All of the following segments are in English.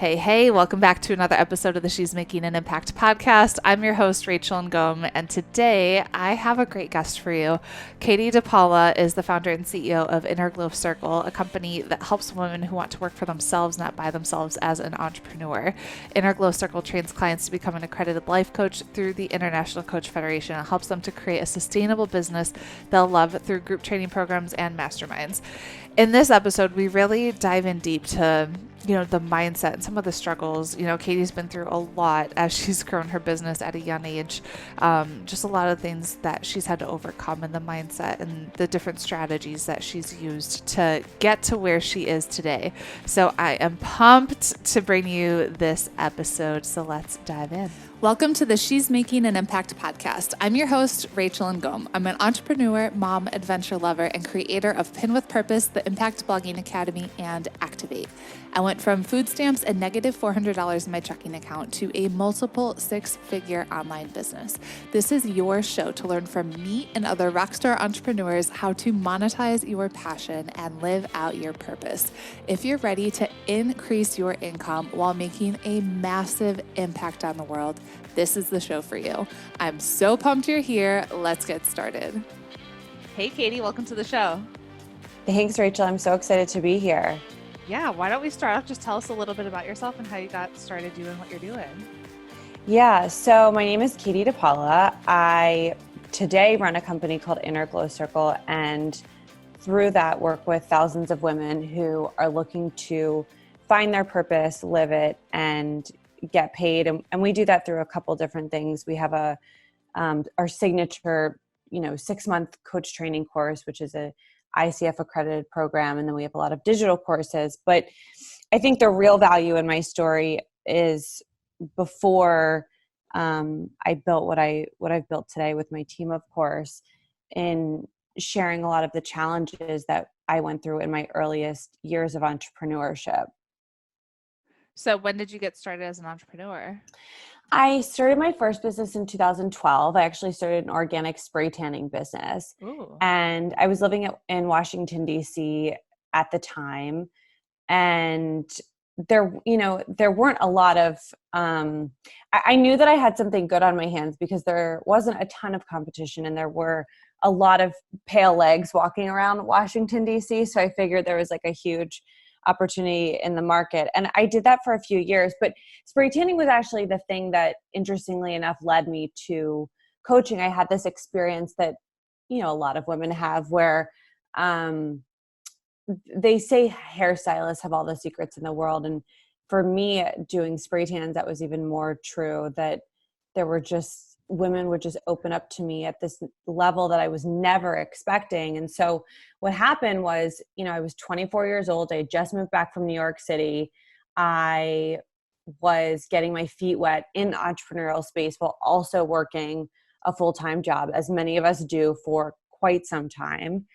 Hey, welcome back to another episode of the She's Making an Impact podcast. I'm your host, Rachel Ngom, and today I have a great guest for you. Katie DePaula is the founder and CEO of Inner Glow Circle, a company that helps women who want to work for themselves, not by themselves, as an entrepreneur. Inner Glow Circle trains clients to become an accredited life coach through the International Coach Federation and helps them to create a sustainable business they'll love through group training programs and masterminds. In this episode, we really dive in deep to the mindset and some of the struggles. Katie's been through a lot as she's grown her business at a young age. Just a lot of things that she's had to overcome in the mindset and the different strategies that she's used to get to where she is today. So I am pumped to bring you this episode. So let's dive in. Welcome to the She's Making an Impact podcast. I'm your host, Rachel Ngom. I'm an entrepreneur, mom, adventure lover, and creator of Pin with Purpose, the Impact Blogging Academy, and Activate. I went from food stamps and negative $400 in my checking account to a multiple six-figure online business. This is your show to learn from me and other rockstar entrepreneurs how to monetize your passion and live out your purpose. If you're ready to increase your income while making a massive impact on the world, this is the show for you. I'm so pumped you're here. Let's get started. Hey, Katie, welcome to the show. Thanks, Rachel. I'm so excited to be here. Yeah, why don't we start off? Just tell us a little bit about yourself and how you got started doing what you're doing. Yeah, so my name is Katie DePaula. I today run a company called Inner Glow Circle, and through that work with thousands of women who are looking to find their purpose, live it, and get paid. And we do that through a couple different things. We have our signature, 6-month coach training course, which is a ICF accredited program. And then we have a lot of digital courses. But I think the real value in my story is before I built what I've built today with my team, of course, in sharing a lot of the challenges that I went through in my earliest years of entrepreneurship. So when did you get started as an entrepreneur? I started my first business in 2012. I actually started an organic spray tanning business. Ooh. And I was living in Washington, D.C. at the time. And there weren't a lot of, I knew that I had something good on my hands because there wasn't a ton of competition and there were a lot of pale legs walking around Washington, D.C. So I figured there was like a huge opportunity in the market. And I did that for a few years, but spray tanning was actually the thing that, interestingly enough, led me to coaching. I had this experience that, a lot of women have where they say hairstylists have all the secrets in the world. And for me, doing spray tans, that was even more true, that there were just women would just open up to me at this level that I was never expecting. And so what happened was, I was 24 years old. I had just moved back from New York City. I was getting my feet wet in the entrepreneurial space while also working a full-time job, as many of us do for quite some time.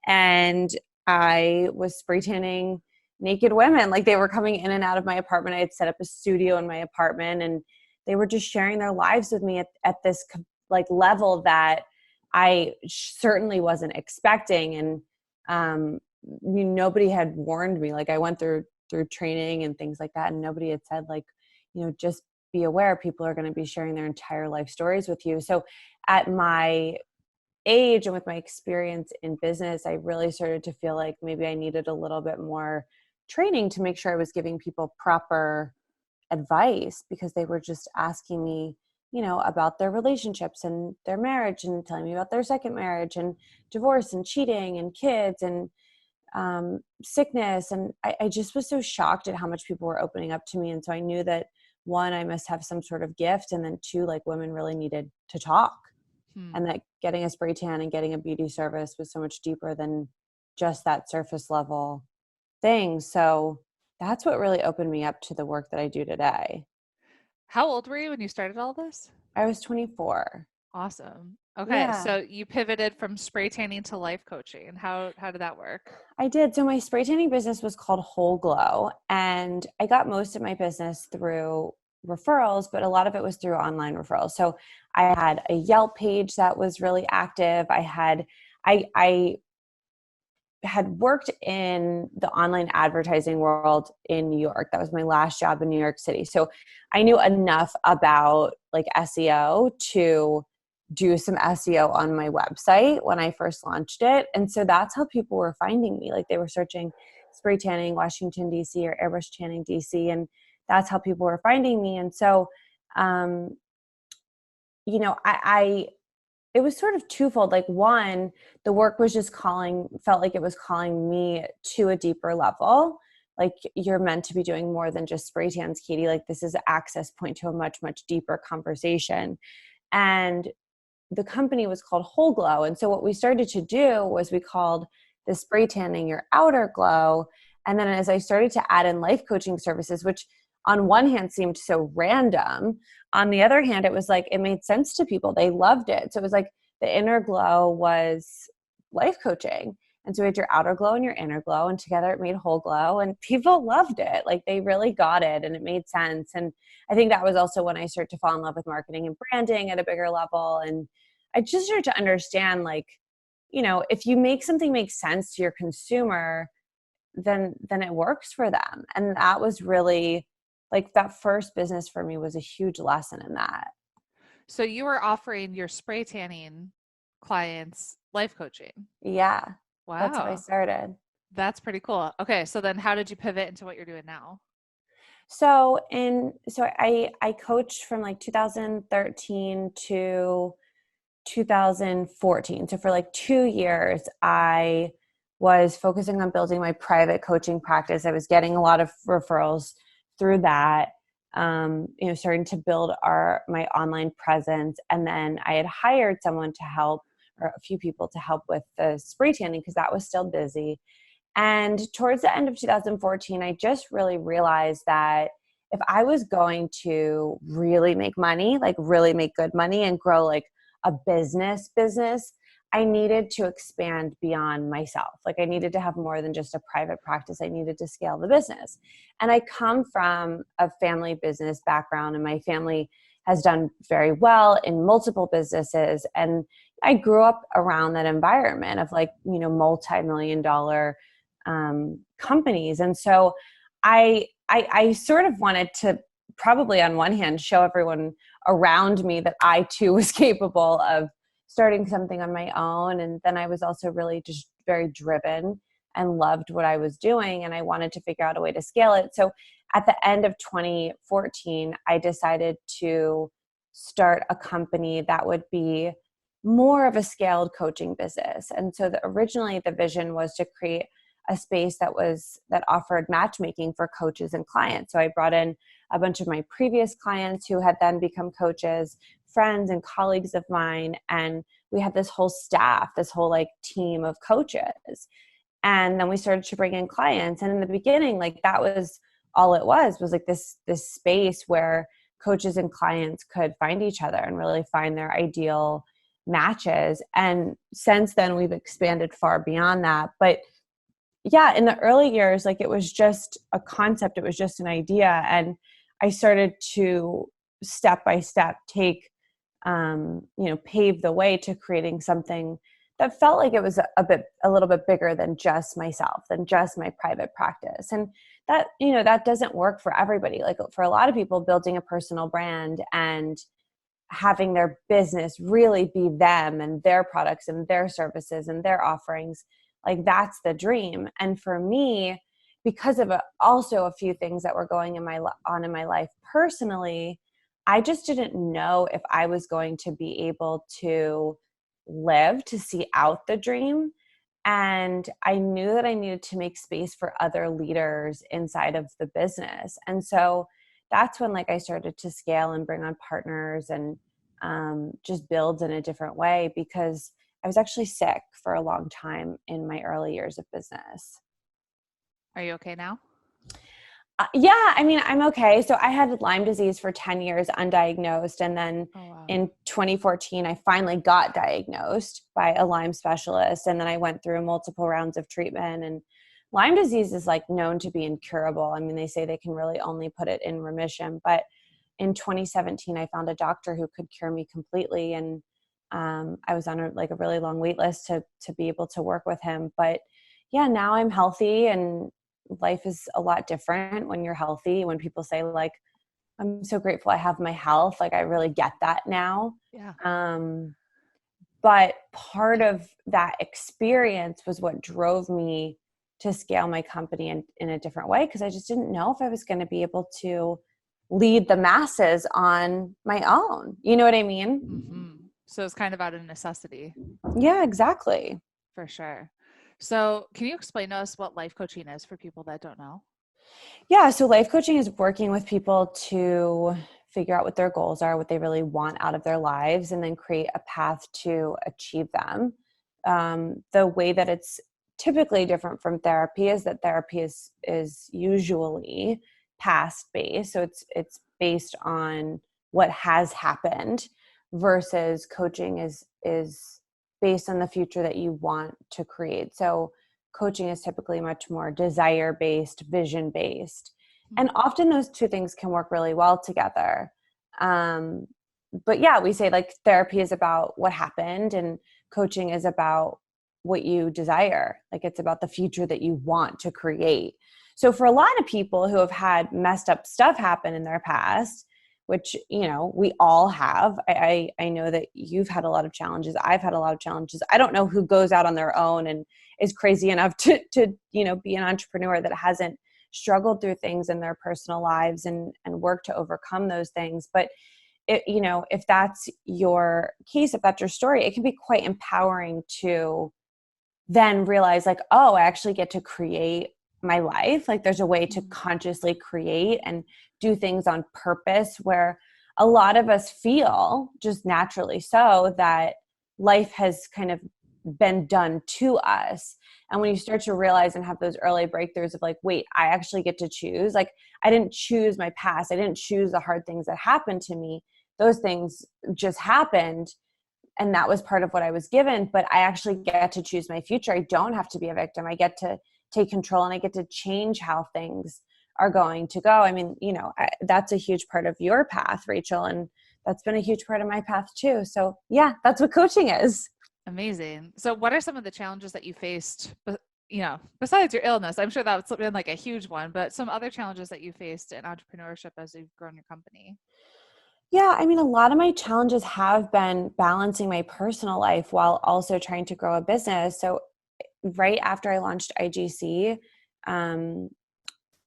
And I was spray tanning naked women. Like, they were coming in and out of my apartment. I had set up a studio in my apartment, and they were just sharing their lives with me at this level that I certainly wasn't expecting. And nobody had warned me. Like, I went through training and things like that, and nobody had said, just be aware, people are going to be sharing their entire life stories with you. So at my age and with my experience in business, I really started to feel like maybe I needed a little bit more training to make sure I was giving people proper advice, because they were just asking me, about their relationships and their marriage, and telling me about their second marriage and divorce and cheating and kids and sickness. And I just was so shocked at how much people were opening up to me. And so I knew that, one, I must have some sort of gift, and then two, women really needed to talk. And that getting a spray tan and getting a beauty service was so much deeper than just that surface level thing. So that's what really opened me up to the work that I do today. How old were you when you started all this? I was 24. Awesome. Okay, Yeah. So you pivoted from spray tanning to life coaching. How did that work? I did. So my spray tanning business was called Whole Glow, and I got most of my business through referrals, but a lot of it was through online referrals. So I had a Yelp page that was really active. I had worked in the online advertising world in New York. That was my last job in New York City. So I knew enough about like SEO to do some SEO on my website when I first launched it. And so that's how people were finding me. Like they were searching spray tanning Washington, DC or airbrush tanning DC. And that's how people were finding me. And so, um, I it was sort of twofold. Like one, the work was just felt like it was calling me to a deeper level. Like you're meant to be doing more than just spray tans, Katie. Like this is an access point to a much, much deeper conversation. And the company was called Whole Glow. And so what we started to do was we called the spray tanning your outer glow. And then as I started to add in life coaching services, which on one hand seemed so random, on the other hand, it was like, it made sense to people. They loved it. So it was like the inner glow was life coaching. And so we had your outer glow and your inner glow, and together it made Whole Glow, and people loved it. Like they really got it and it made sense. And I think that was also when I started to fall in love with marketing and branding at a bigger level. And I just started to understand, like, if you make something make sense to your consumer, then it works for them. And that was really like that first business for me was a huge lesson in that. So you were offering your spray tanning clients life coaching. Yeah, that's how I Wow. started. That's pretty cool. Okay, so then how did you pivot into what you're doing now? So I coached from like 2013 to 2014. So for like 2 years, I was focusing on building my private coaching practice. I was getting a lot of referrals through that, starting to build my online presence. And then I had hired someone to help, or a few people to help with the spray tanning because that was still busy. And towards the end of 2014, I just really realized that if I was going to really make money, like really make good money and grow like a business, I needed to expand beyond myself. Like I needed to have more than just a private practice. I needed to scale the business. And I come from a family business background, and my family has done very well in multiple businesses. And I grew up around that environment of like, multi-million dollar companies. And so I sort of wanted to probably on one hand show everyone around me that I too was capable of starting something on my own. And then I was also really just very driven and loved what I was doing. And I wanted to figure out a way to scale it. So at the end of 2014, I decided to start a company that would be more of a scaled coaching business. And so originally the vision was to create a space that offered matchmaking for coaches and clients. So I brought in a bunch of my previous clients who had then become coaches, friends and colleagues of mine, and we had this whole staff, this whole like team of coaches. And then we started to bring in clients. And in the beginning, like that was all it was like this space where coaches and clients could find each other and really find their ideal matches. And since then we've expanded far beyond that. But yeah, in the early years, like it was just a concept, it was just an idea. And I started to step by step pave the way to creating something that felt like it was a little bit bigger than just myself, than just my private practice. And that doesn't work for everybody. Like for a lot of people, building a personal brand and having their business really be them and their products and their services and their offerings, like that's the dream. And for me, because of also a few things that were going in my life personally, I just didn't know if I was going to be able to live to see out the dream. And I knew that I needed to make space for other leaders inside of the business. And so that's when like I started to scale and bring on partners and just build in a different way, because I was actually sick for a long time in my early years of business. Are you okay now? Yeah, I mean, I'm okay. So I had Lyme disease for 10 years undiagnosed. And then Oh, wow. in 2014, I finally got diagnosed by a Lyme specialist. And then I went through multiple rounds of treatment. And Lyme disease is like known to be incurable. I mean, they say they can really only put it in remission. But in 2017, I found a doctor who could cure me completely. And I was on a really long wait list to be able to work with him. But yeah, now I'm healthy and life is a lot different when you're healthy. When people say like, I'm so grateful I have my health, like I really get that now. Yeah. Um, but part of that experience was what drove me to scale my company in a different way, because I just didn't know if I was going to be able to lead the masses on my own. You know what I mean? Mm-hmm. So it's kind of out of necessity. Yeah, exactly. For sure. So, can you explain to us what life coaching is for people that don't know? Yeah, so life coaching is working with people to figure out what their goals are, what they really want out of their lives, and then create a path to achieve them. The way that it's typically different from therapy is that therapy is usually past based, so it's based on what has happened, versus coaching is based on the future that you want to create. So coaching is typically much more desire based, vision based. And often those two things can work really well together. Um, but yeah, we say like therapy is about what happened and coaching is about what you desire. Like it's about the future that you want to create. So for a lot of people who have had messed up stuff happen in their past, which, you know, we all have. I know that you've had a lot of challenges. I've had a lot of challenges. I don't know who goes out on their own and is crazy enough to you know, be an entrepreneur that hasn't struggled through things in their personal lives and work to overcome those things. But it, you know, if that's your case, if that's your story, it can be quite empowering to then realize like, oh, I actually get to create my life. Like there's a way to consciously create and do things on purpose, where a lot of us feel just naturally so that life has kind of been done to us. And when you start to realize and have those early breakthroughs of like, wait, I actually get to choose. Like I didn't choose my past. I didn't choose the hard things that happened to me. Those things just happened, and that was part of what I was given, but I actually get to choose my future. I don't have to be a victim. I get to take control and I get to change how things are going to go. I mean, you know, that's a huge part of your path, Rachel, and that's been a huge part of my path too. So yeah, that's what coaching is. Amazing. So, what are some of the challenges that you faced, besides your illness? I'm sure that's been like a huge one, but some other challenges that you faced in entrepreneurship as you've grown your company? Yeah, I mean, a lot of my challenges have been balancing my personal life while also trying to grow a business. So right after I launched IGC, um,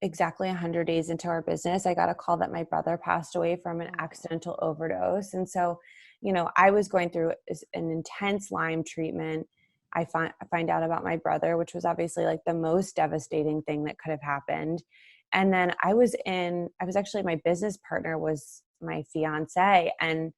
exactly 100 days into our business, I got a call that my brother passed away from an Oh, accidental overdose. And so, you know, I was going through an intense Lyme treatment. I find out about my brother, which was obviously like the most devastating thing that could have happened. And then I was actually, my business partner was my fiance, and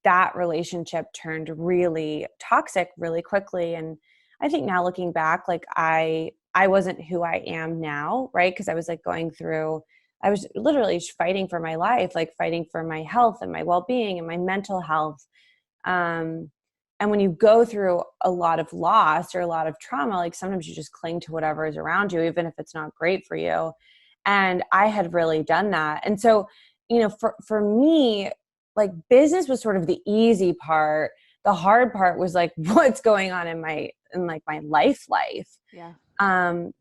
that relationship turned really toxic really quickly. And I think now looking back, like I wasn't who I am now, right? Because I was like going through, I was literally fighting for my life, like fighting for my health and my well-being and my mental health. Um, and when you go through a lot of loss or a lot of trauma, like sometimes you just cling to whatever is around you, even if it's not great for you. And I had really done that. And so, you know, for me, like business was sort of the easy part. The hard part was like what's going on in like my life. yeah.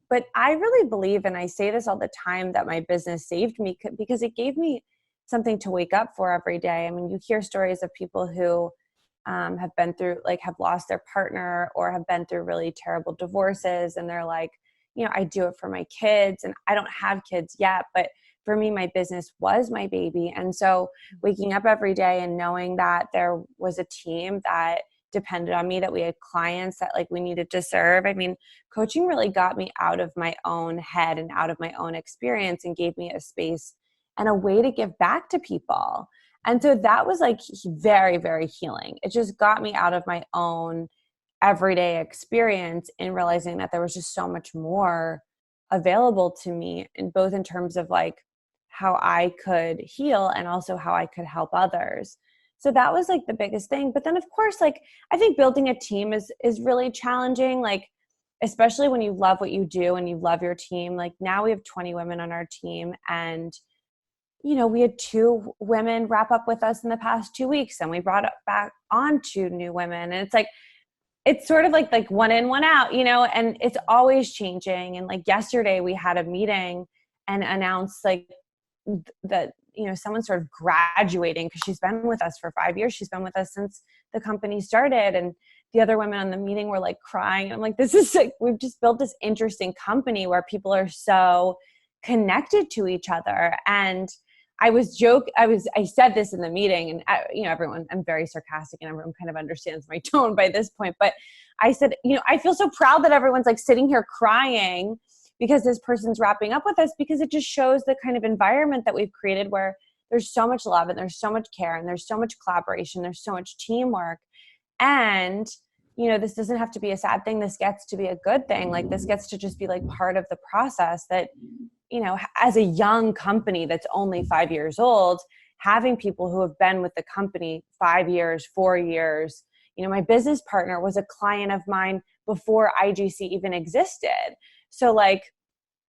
But I really believe, and I say this all the time, that my business saved me because it gave me something to wake up for every day. I mean, you hear stories of people who have been through, like, have lost their partner or have been through really terrible divorces. And they're like, you know, I do it for my kids, and I don't have kids yet, but for me, my business was my baby. And so waking up every day and knowing that there was a team that depended on me, that we had clients that like we needed to serve. I mean, coaching really got me out of my own head and out of my own experience and gave me a space and a way to give back to people. And so that was like very, very healing. It just got me out of my own everyday experience in realizing that there was just so much more available to me, in both in terms of like how I could heal and also how I could help others. So that was like the biggest thing. But then of course, like I think building a team is really challenging. Like especially when you love what you do and you love your team. Like now we have 20 women on our team, and you know, we had 2 women wrap up with us in the past 2 weeks, and we brought up back on 2 new women. And it's like it's sort of like one in, one out, and it's always changing. And like yesterday we had a meeting and announced like that, someone sort of graduating because she's been with us for 5 years. She's been with us since the company started. And the other women on the meeting were like crying. I'm like, this is like, we've just built this interesting company where people are so connected to each other. And I said this in the meeting, and everyone, I'm very sarcastic and everyone kind of understands my tone by this point, but I said, I feel so proud that everyone's like sitting here crying because this person's wrapping up with us, because it just shows the kind of environment that we've created where there's so much love and there's so much care and there's so much collaboration, there's so much teamwork. And, this doesn't have to be a sad thing. This gets to be a good thing. Like this gets to just be like part of the process that, as a young company that's only 5 years old, having people who have been with the company 5 years, 4 years, my business partner was a client of mine before IGC even existed. So like,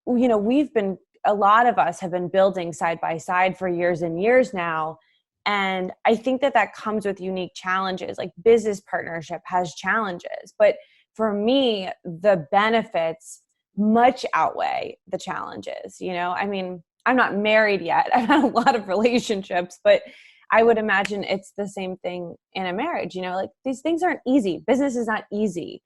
a lot of us have been building side by side for years and years now. And I think that comes with unique challenges. Like business partnership has challenges, but for me, the benefits much outweigh the challenges. I'm not married yet. I've had a lot of relationships, but I would imagine it's the same thing in a marriage. Like these things aren't easy. Business is not easy.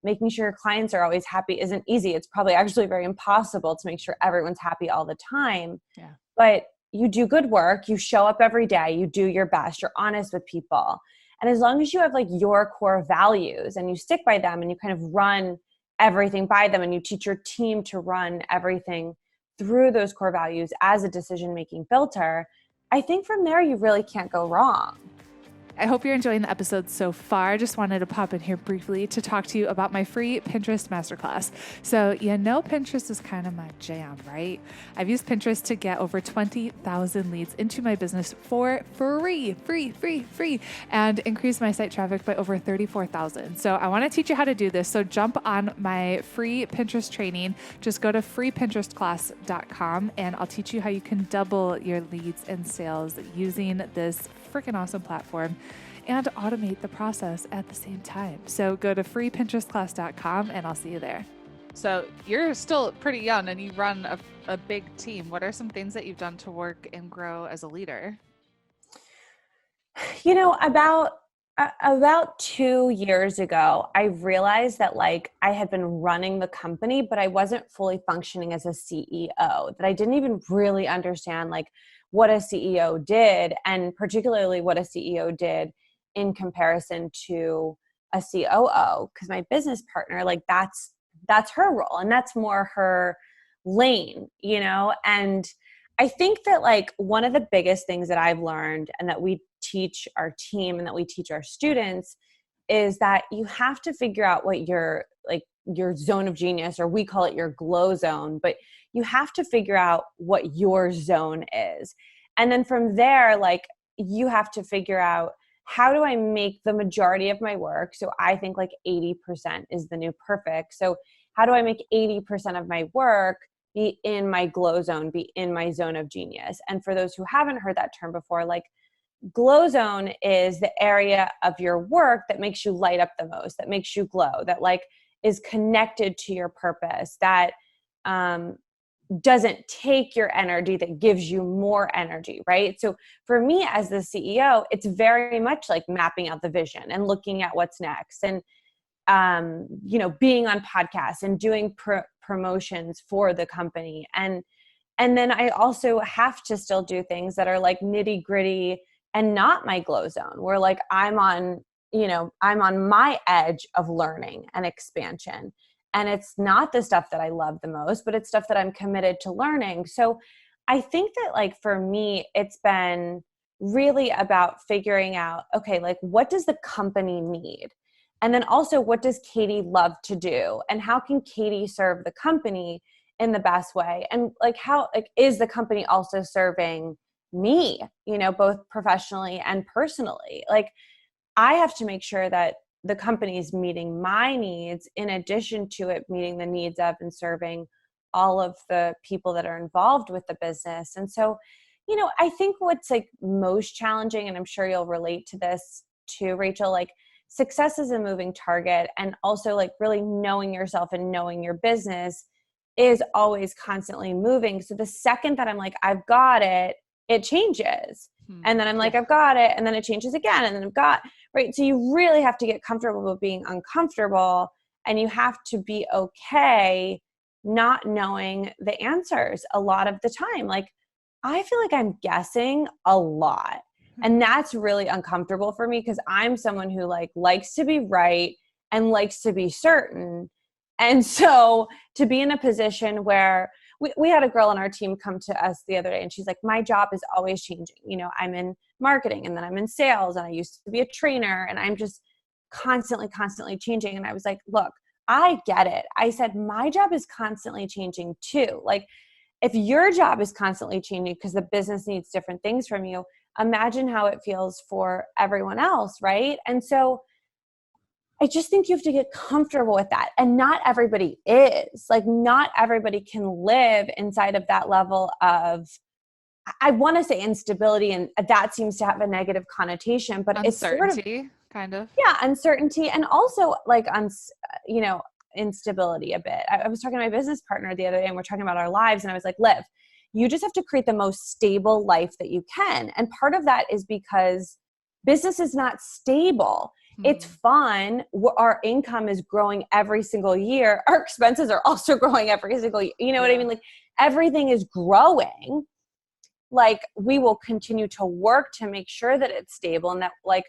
Making sure your clients are always happy isn't easy. It's probably actually very impossible to make sure everyone's happy all the time. Yeah. But you do good work. You show up every day. You do your best. You're honest with people. And as long as you have like your core values and you stick by them and you kind of run everything by them and you teach your team to run everything through those core values as a decision-making filter, I think from there you really can't go wrong. I hope you're enjoying the episode so far. Just wanted to pop in here briefly to talk to you about my free Pinterest Masterclass. So, Pinterest is kind of my jam, right? I've used Pinterest to get over 20,000 leads into my business for free, and increase my site traffic by over 34,000. So I want to teach you how to do this. So jump on my free Pinterest training. Just go to freepinterestclass.com and I'll teach you how you can double your leads and sales using this freaking awesome platform and automate the process at the same time. So go to freepinterestclass.com and I'll see you there. So you're still pretty young and you run a big team. What are some things that you've done to work and grow as a leader? About 2 years ago, I realized that like I had been running the company, but I wasn't fully functioning as a CEO, that I didn't even really understand like what a CEO did, and particularly what a CEO did in comparison to a COO, because my business partner, like that's her role and that's more her lane, and I think that like one of the biggest things that I've learned and that we teach our team and that we teach our students is that you have to figure out what your zone of genius, or we call it your glow zone, but you have to figure out what your zone is. And then from there, like you have to figure out, how do I make the majority of my work? So I think like 80% is the new perfect. So how do I make 80% of my work be in my glow zone, be in my zone of genius? And for those who haven't heard that term before, like glow zone is the area of your work that makes you light up the most, that makes you glow, that like is connected to your purpose, that doesn't take your energy, that gives you more energy, right? So for me as the CEO, it's very much like mapping out the vision and looking at what's next, and being on podcasts and doing promotions for the company, and then I also have to still do things that are like nitty gritty and not my glow zone, where like I'm on my edge of learning and expansion. And it's not the stuff that I love the most, but it's stuff that I'm committed to learning. So I think that like for me, it's been really about figuring out, okay, like what does the company need? And then also, what does Katie love to do? And how can Katie serve the company in the best way? And like how like is the company also serving me, both professionally and personally? Like I have to make sure that the company is meeting my needs in addition to it meeting the needs of and serving all of the people that are involved with the business. And so, I think what's like most challenging, and I'm sure you'll relate to this too, Rachel, like success is a moving target. And also like really knowing yourself and knowing your business is always constantly moving. So the second that I'm like, I've got it, it changes. And then I'm like, I've got it. And then it changes again. And then I've got, right. So you really have to get comfortable with being uncomfortable, and you have to be okay not knowing the answers a lot of the time. Like, I feel like I'm guessing a lot. And that's really uncomfortable for me because I'm someone who like likes to be right and likes to be certain. And so to be in a position where we had a girl on our team come to us the other day, and she's like, my job is always changing. You know, I'm in marketing, and then I'm in sales, and I used to be a trainer, and I'm just constantly changing. And I was like, look, I get it. I said, my job is constantly changing too. Like, if your job is constantly changing because the business needs different things from you, imagine how it feels for everyone else, right? And so I just think you have to get comfortable with that. And not everybody is. Like, not everybody can live inside of that level of, I want to say instability, and that seems to have a negative connotation, but Uncertainty, it's sort of, kind of. yeah, uncertainty, and also like, you know, instability a bit. I was talking to my business partner the other day, and we're talking about our lives. And I was like, Liv, you just have to create the most stable life that you can. And part of that is because business is not stable. It's fun. Our income is growing every single year. Our expenses are also growing every single year. You know what I mean? Like, everything is growing. Like, we will continue to work to make sure that it's stable, and that like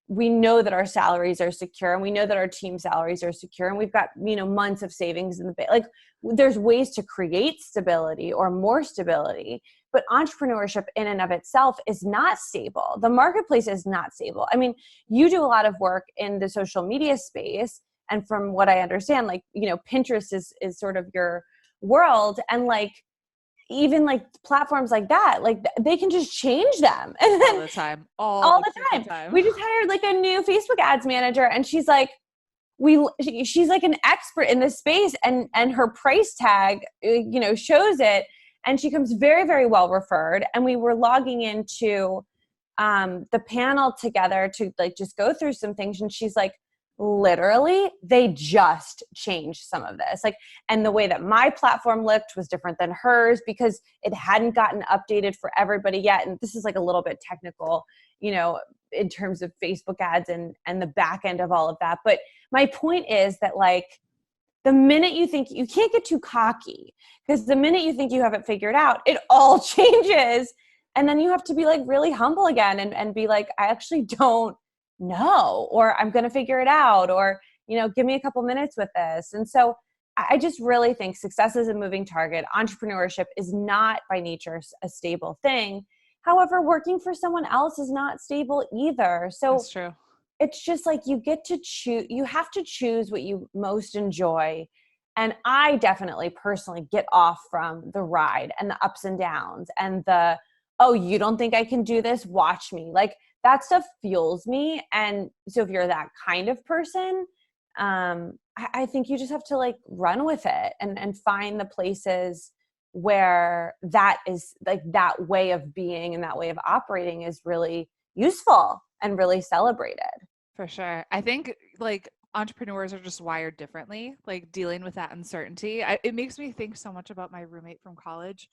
we know that our salaries are secure, and we know that our team salaries are secure, and we've got, you know, months of savings in the bank. Like, there's ways to create stability or more stability, but entrepreneurship in and of itself is not stable. The marketplace is not stable. I mean, you do a lot of work in the social media space, and from what I understand, like, you know, Pinterest is sort of your world, and like, even like platforms like that, like they can just change them. And then All the time. all the time. We just hired like a new Facebook ads manager, and she's like, she's like an expert in this space, and her price tag, you know, shows it. And she comes very, very well referred. And we were logging into the panel together to like just go through some things. And she's like, literally, they just changed some of this. Like, and the way that my platform looked was different than hers because it hadn't gotten updated for everybody yet. And this is like a little bit technical, you know, in terms of Facebook ads and the back end of all of that. But my point is that like, the minute you think, you can't get too cocky, because the minute you think you have it figured out, it all changes. And then you have to be like really humble again and be like, I actually don't know, or I'm going to figure it out, or, you know, give me a couple minutes with this. And so I just really think success is a moving target. Entrepreneurship is not by nature a stable thing. However, working for someone else is not stable either. So That's true. it's just like you get to choose, you have to choose what you most enjoy. And I definitely personally get off from the ride and the ups and downs and the, oh, you don't think I can do this? Watch me. Like, that stuff fuels me. And so if you're that kind of person, I think you just have to like run with it and find the places where that is like, that way of being and that way of operating is really useful and really celebrated. For sure. I think like entrepreneurs are just wired differently, like dealing with that uncertainty. It makes me think so much about my roommate from college.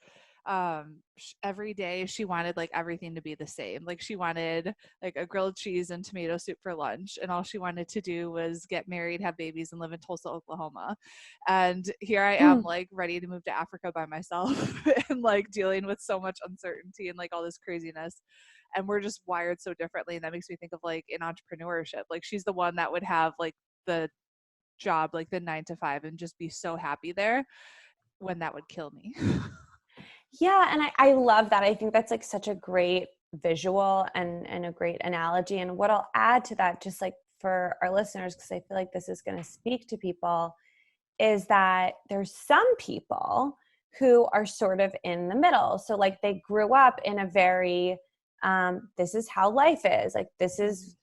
Every day she wanted like everything to be the same. Like, she wanted like a grilled cheese and tomato soup for lunch, and all she wanted to do was get married, have babies, and live in Tulsa, Oklahoma. And here I am, like ready to move to Africa by myself and like dealing with so much uncertainty and like all this craziness. And we're just wired so differently. And that makes me think of like in entrepreneurship, like she's the one that would have like the job, like the 9 to 5, and just be so happy there, when that would kill me. Yeah. And I love that. I think that's like such a great visual and a great analogy. And what I'll add to that, just like for our listeners, because I feel like this is going to speak to people, is that there's some people who are sort of in the middle. So like they grew up in a very, this is how life is. Like, this is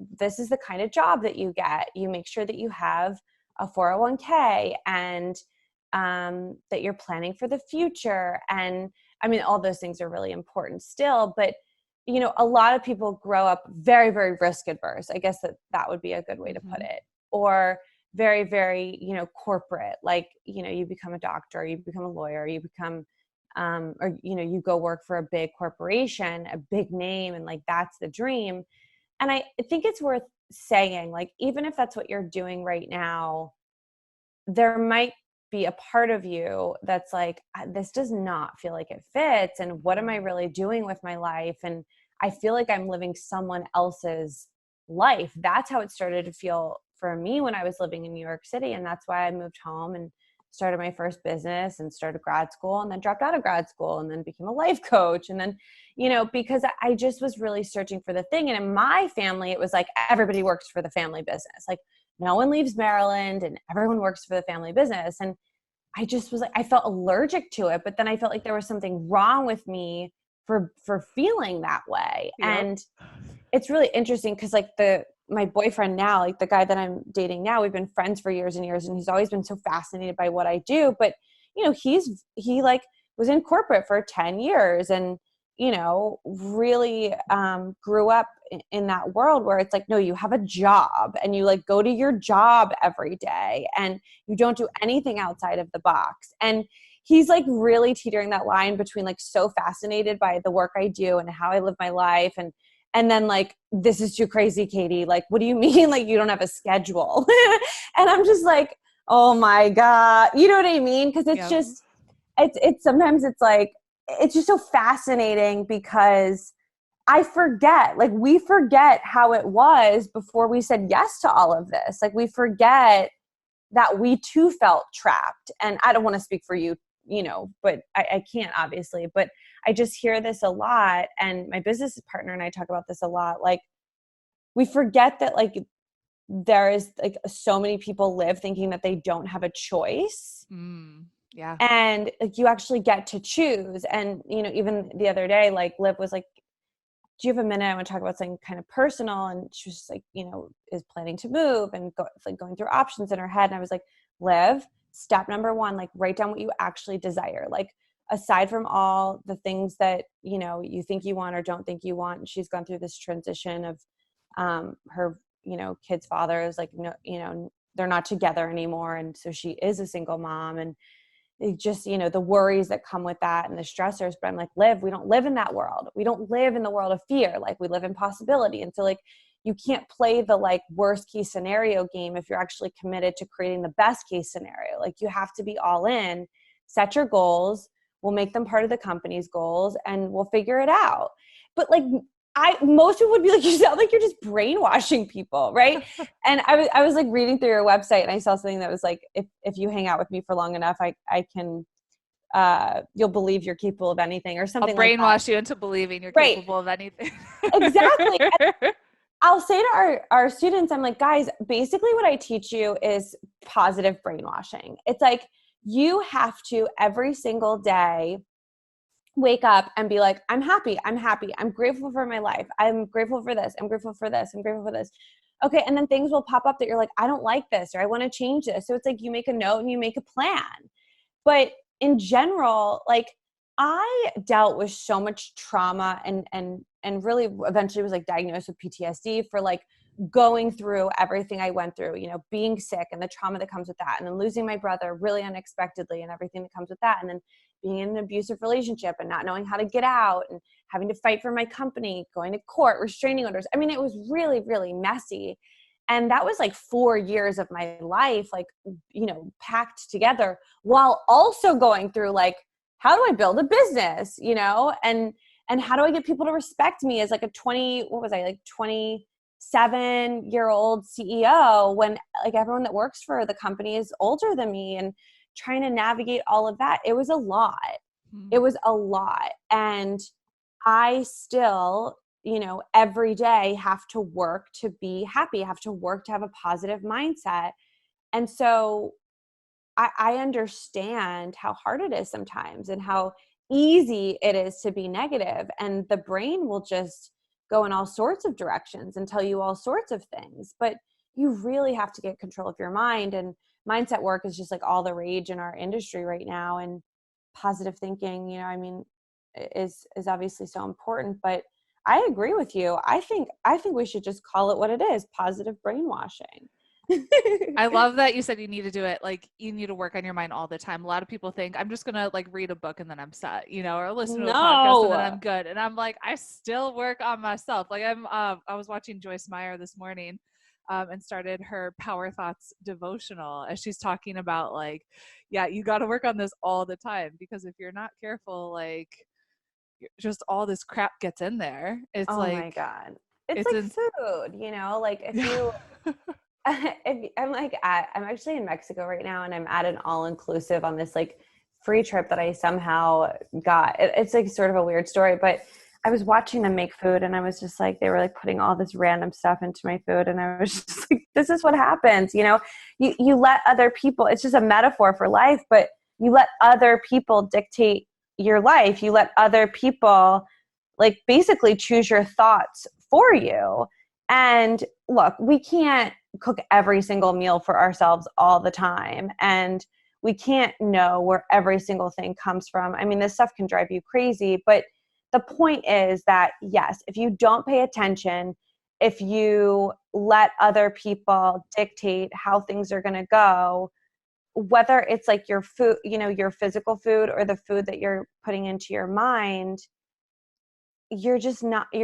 the kind of job that you get. You make sure that you have a 401k and that you're planning for the future. And I mean, all those things are really important still, but a lot of people grow up very, very risk adverse. I guess that would be a good way to put it. Or very, very, corporate, like, you become a doctor, you become a lawyer, you become, or, you go work for a big corporation, a big name, and like, that's the dream. And I think it's worth saying, like, even if that's what you're doing right now, there might be a part of you that's like, this does not feel like it fits. And what am I really doing with my life? And I feel like I'm living someone else's life. That's how it started to feel for me when I was living in New York City. And that's why I moved home and started my first business and started grad school, and then dropped out of grad school and then became a life coach. And then, because I just was really searching for the thing. And in my family, it was like everybody works for the family business. Like, no one leaves Maryland and everyone works for the family business. And I just was like, I felt allergic to it, but then I felt like there was something wrong with me for feeling that way. Yep. And it's really interesting because like my boyfriend now, like the guy that I'm dating now, we've been friends for years and years, and he's always been so fascinated by what I do. But, he like was in corporate for 10 years and, really grew up in that world where it's like, no, you have a job and you like go to your job every day and you don't do anything outside of the box. And he's like really teetering that line between like so fascinated by the work I do and how I live my life. And then like, this is too crazy, Katie. Like, what do you mean? Like, you don't have a schedule? And I'm just like, oh my God. You know what I mean? Cause it's just, it's sometimes it's like, it's just so fascinating because we forget how it was before we said yes to all of this. Like we forget that we too felt trapped. And I don't want to speak for you, but I can't obviously, but I just hear this a lot. And my business partner and I talk about this a lot. Like we forget that like there is like so many people live thinking that they don't have a choice. Yeah. And like you actually get to choose. And, even the other day, like Liv was like, do you have a minute? I want to talk about something kind of personal. And she was just like, is planning to move and going through options in her head. And I was like, Liv, step number one, like write down what you actually desire. Like aside from all the things that, you think you want or don't think you want. And she's gone through this transition of her, kid's father is like, no, they're not together anymore. And so she is a single mom. And it just, the worries that come with that and the stressors. But I'm like, Liv, we don't live in that world. We don't live in the world of fear. Like we live in possibility. And so like, you can't play the like worst case scenario game if you're actually committed to creating the best case scenario. Like you have to be all in, set your goals. We'll make them part of the company's goals and we'll figure it out. But like, most people would be like, you sound like you're just brainwashing people, right? And I was like reading through your website and I saw something that was like, if you hang out with me for long enough, I can, you'll believe you're capable of anything or something like that. I'll brainwash you into believing you're capable of anything. Exactly. I'll say to our students, I'm like, guys, basically what I teach you is positive brainwashing. It's like, you have to every single day wake up and be like, I'm happy. I'm grateful for my life. I'm grateful for this. I'm grateful for this. I'm grateful for this. Okay. And then things will pop up that you're like, I don't like this, or I want to change this. So it's like, you make a note and you make a plan. But in general, like I dealt with so much trauma and really eventually was like diagnosed with PTSD for like going through everything I went through, being sick and the trauma that comes with that. And then losing my brother really unexpectedly and everything that comes with that. And then being in an abusive relationship and not knowing how to get out and having to fight for my company, going to court, restraining orders. I mean, it was really, really messy. And that was like 4 years of my life, like, packed together while also going through like, how do I build a business, and how do I get people to respect me as like a 27-year-old CEO when like everyone that works for the company is older than me, and trying to navigate all of that. It was a lot. It was a lot. And I still, every day have to work to be happy, have to work to have a positive mindset. And so I understand how hard it is sometimes and how easy it is to be negative. And the brain will just go in all sorts of directions and tell you all sorts of things. But you really have to get control of your mind. And mindset work is just like all the rage in our industry right now. And positive thinking, is obviously so important. But I agree with you. I think we should just call it what it is, positive brainwashing. I love that you said you need to do it. Like you need to work on your mind all the time. A lot of people think I'm just going to like read a book and then I'm set, or listen to a podcast and then I'm No. good. And I'm like, I still work on myself. Like I was watching Joyce Meyer this morning and started her Power Thoughts devotional as she's talking about like, yeah, you got to work on this all the time because if you're not careful, like just all this crap gets in there. It's Oh my like, God. It's it's like in, food, like if yeah. you I'm actually in Mexico right now and I'm at an all-inclusive on this like free trip that I somehow got. It's like sort of a weird story, but I was watching them make food and I was just like, they were like putting all this random stuff into my food. And I was just like, this is what happens. You let other people, it's just a metaphor for life, but you let other people dictate your life. You let other people like basically choose your thoughts for you. And look, we can't cook every single meal for ourselves all the time. And we can't know where every single thing comes from. I mean, this stuff can drive you crazy, but the point is that yes, if you don't pay attention, if you let other people dictate how things are going to go, whether it's like your food, your physical food or the food that you're putting into your mind, you're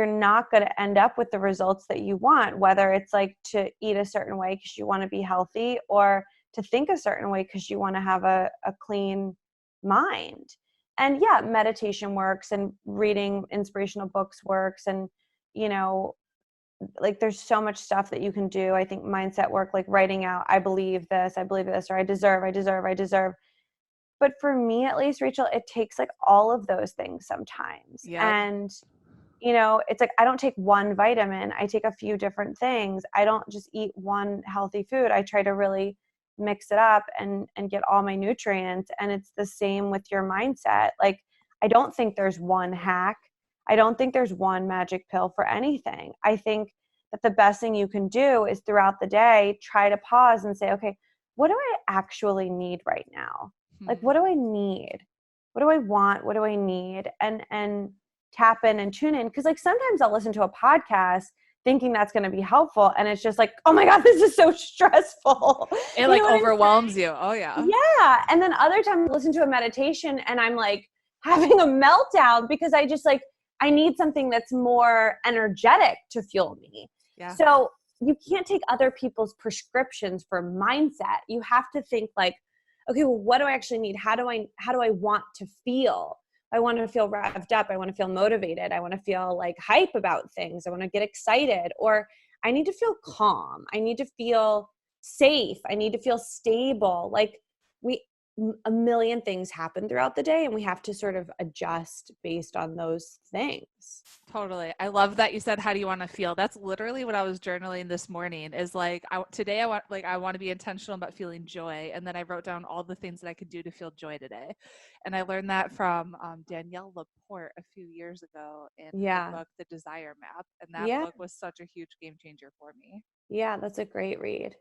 not going to end up with the results that you want, whether it's like to eat a certain way because you want to be healthy or to think a certain way because you want to have a clean mind. And yeah, meditation works and reading inspirational books works. And, like there's so much stuff that you can do. I think mindset work, like writing out, I believe this, or I deserve. But for me, at least, Rachel, it takes like all of those things sometimes. Yep. And it's like I don't take one vitamin. I take a few different things. I don't just eat one healthy food. I try to really mix it up and get all my nutrients. And it's the same with your mindset. Like, I don't think there's one hack. I don't think there's one magic pill for anything. I think that the best thing you can do is throughout the day, try to pause and say, okay, what do I actually need right now? Like, what do I need? What do I want? What do I need? And tap in and tune in. Cause like sometimes I'll listen to a podcast thinking that's going to be helpful. And it's just like, oh my God, this is so stressful. It like overwhelms you. Oh yeah. Yeah. And then other times I listen to a meditation and I'm like having a meltdown because I just like, I need something that's more energetic to fuel me. Yeah. So you can't take other people's prescriptions for mindset. You have to think like, okay, well, what do I actually need? How do I want to feel? I want to feel revved up. I want to feel motivated. I want to feel like hype about things. I want to get excited, or I need to feel calm. I need to feel safe. I need to feel stable. Like a million things happen throughout the day and we have to sort of adjust based on those things. Totally. I love that you said, how do you want to feel? That's literally what I was journaling this morning is like, today I want to be intentional about feeling joy. And then I wrote down all the things that I could do to feel joy today. And I learned that from Danielle Laporte a few years ago in her book, The Desire Map. And that book was such a huge game changer for me. Yeah, that's a great read.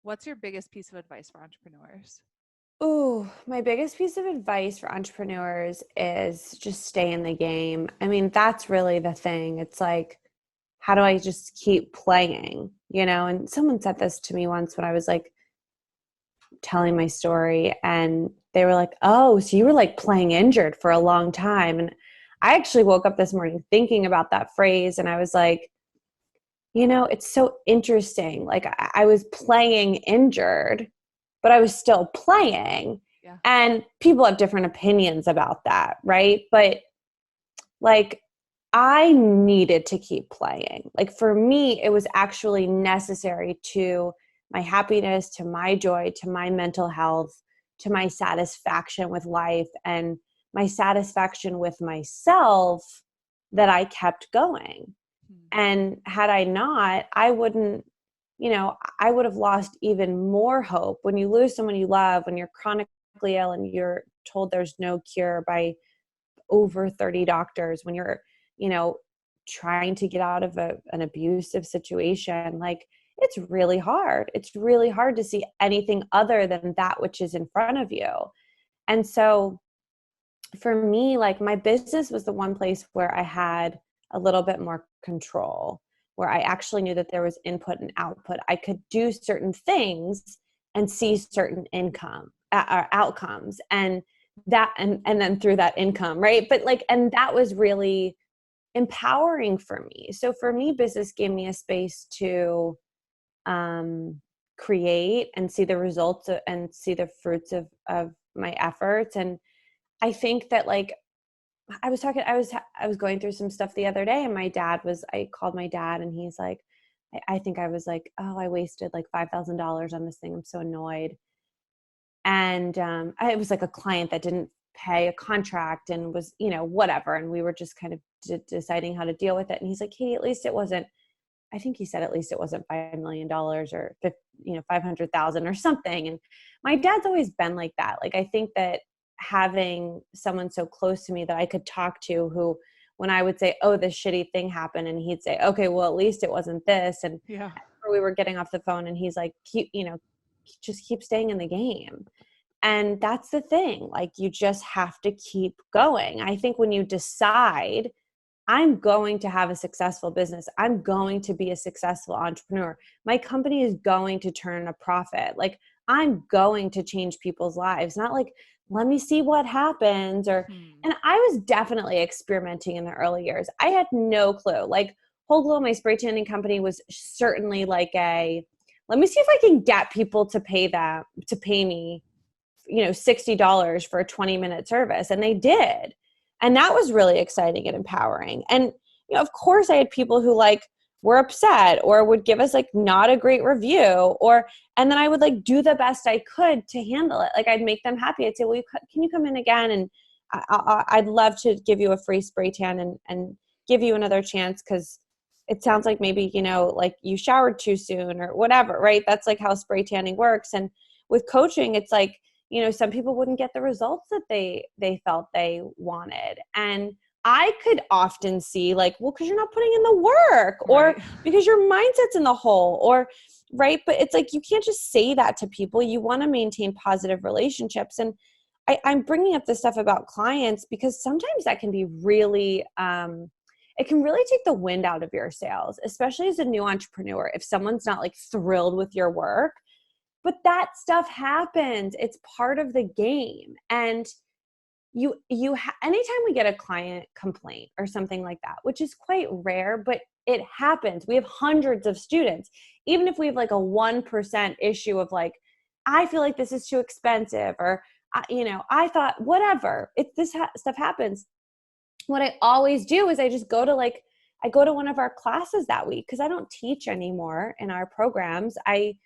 What's your biggest piece of advice for entrepreneurs? Ooh, my biggest piece of advice for entrepreneurs is just stay in the game. I mean, that's really the thing. It's like, how do I just keep playing, And someone said this to me once when I was like telling my story and they were like, oh, so you were like playing injured for a long time. And I actually woke up this morning thinking about that phrase and I was like, it's so interesting. Like I was playing injured, but I was still playing. Yeah. And people have different opinions about that, right? But like I needed to keep playing. Like for me, it was actually necessary to my happiness, to my joy, to my mental health, to my satisfaction with life and my satisfaction with myself that I kept going. And had I not, I wouldn't, I would have lost even more hope. When you lose someone you love, when you're chronically ill and you're told there's no cure by over 30 doctors, when you're, trying to get out of an abusive situation, like it's really hard. It's really hard to see anything other than that which is in front of you. And so for me, like my business was the one place where I had a little bit more control, where I actually knew that there was input and output. I could do certain things and see certain outcomes, and that, and then through that income, right? But like, and that was really empowering for me. So for me, business gave me a space to create and see the results and see the fruits of my efforts. And I think that, like, I was going through some stuff the other day, and I called my dad, and he's like, I think I was like, oh, I wasted like $5,000 on this thing. I'm so annoyed. And it was like a client that didn't pay a contract and was, whatever. And we were just kind of deciding how to deal with it. And he's like, hey, at least it wasn't, I think he said, at least it wasn't $5 million or 500,000 or something. And my dad's always been like that. Like, I think that having someone so close to me that I could talk to, who, when I would say, oh, this shitty thing happened, and he'd say, okay, well, at least it wasn't this. And we were getting off the phone, and he's like, just keep staying in the game. And that's the thing. Like, you just have to keep going. I think when you decide, I'm going to have a successful business, I'm going to be a successful entrepreneur, my company is going to turn a profit, like, I'm going to change people's lives, not like, let me see what happens. And I was definitely experimenting in the early years. I had no clue. Like, Whole Glow, my spray tanning company, was certainly like let me see if I can get people to pay me, $60 for a 20-minute service. And they did. And that was really exciting and empowering. And, of course I had people who like were upset or would give us like not a great review, and then I would like do the best I could to handle it. Like, I'd make them happy. I'd say, well, can you come in again? And I'd love to give you a free spray tan and give you another chance, because it sounds like maybe, like you showered too soon or whatever, right? That's like how spray tanning works. And with coaching, it's like, some people wouldn't get the results that they felt they wanted. And I could often see like, well, because you're not putting in the work, or Right. because your mindset's in the hole, or right. But it's like, you can't just say that to people. You want to maintain positive relationships. And I'm bringing up this stuff about clients because sometimes that can be really, it can really take the wind out of your sails, especially as a new entrepreneur. If someone's not like thrilled with your work, but that stuff happens. It's part of the game. And anytime we get a client complaint or something like that, which is quite rare, but it happens. We have hundreds of students. Even if we have like a 1% issue of like, I feel like this is too expensive, or, I thought, whatever, stuff happens. What I always do is I go to one of our classes that week, because I don't teach anymore in our programs. I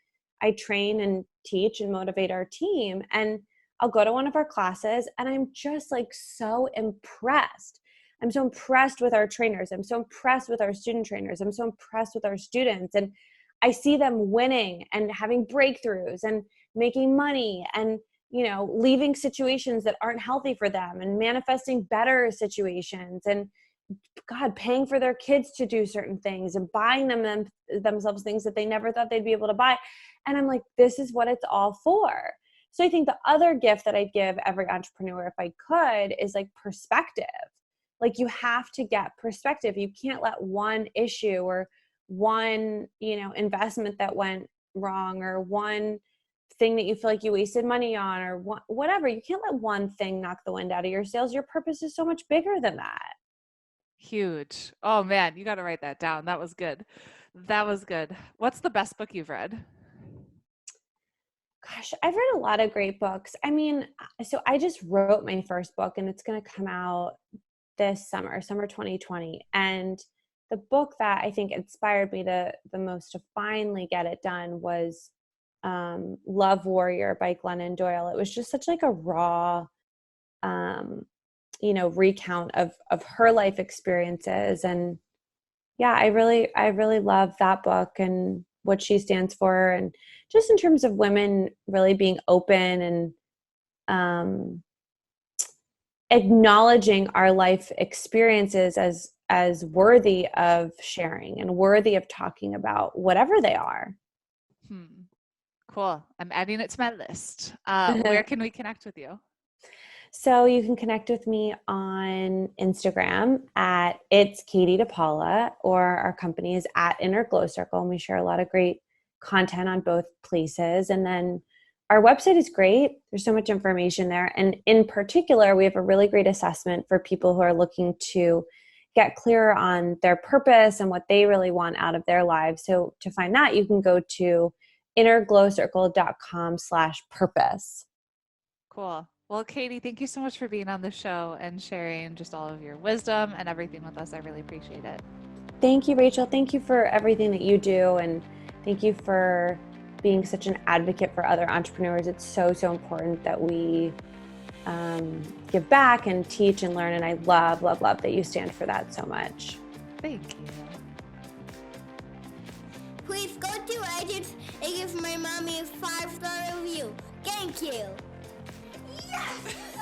train and teach and motivate our team, and I'll go to one of our classes, and I'm just like so impressed. I'm so impressed with our trainers. I'm so impressed with our student trainers. I'm so impressed with our students. And I see them winning and having breakthroughs and making money and, leaving situations that aren't healthy for them and manifesting better situations, and God, paying for their kids to do certain things and buying themselves things that they never thought they'd be able to buy. And I'm like, this is what it's all for. So I think the other gift that I'd give every entrepreneur, if I could, is like perspective. Like, you have to get perspective. You can't let one issue or one, investment that went wrong, or one thing that you feel like you wasted money on, or whatever. You can't let one thing knock the wind out of your sails. Your purpose is so much bigger than that. Huge. Oh man, you got to write that down. That was good. That was good. What's the best book you've read? Gosh, I've read a lot of great books. I mean, so I just wrote my first book, and it's going to come out this summer 2020. And the book that I think inspired me the most to finally get it done was Love Warrior by Glennon Doyle. It was just such like a raw, recount of her life experiences. And yeah, I really love that book and what she stands for, and just in terms of women really being open and acknowledging our life experiences as worthy of sharing and worthy of talking about, whatever they are. Cool. I'm adding it to my list. Where can we connect with you? So you can connect with me on Instagram at It's Katie DePaula, or our company is at Inner Glow Circle, and we share a lot of great content on both places. And then our website is great. There's so much information there. And in particular, we have a really great assessment for people who are looking to get clearer on their purpose and what they really want out of their lives. So to find that, you can go to innerglowcircle.com/purpose. Cool. Well, Katie, thank you so much for being on the show and sharing just all of your wisdom and everything with us. I really appreciate it. Thank you, Rachel. Thank you for everything that you do. And thank you for being such an advocate for other entrepreneurs. It's so, so important that we give back and teach and learn. And I love, love, love that you stand for that so much. Thank you. Please go to iTunes and give my mommy a 5-star review. Thank you. Yes!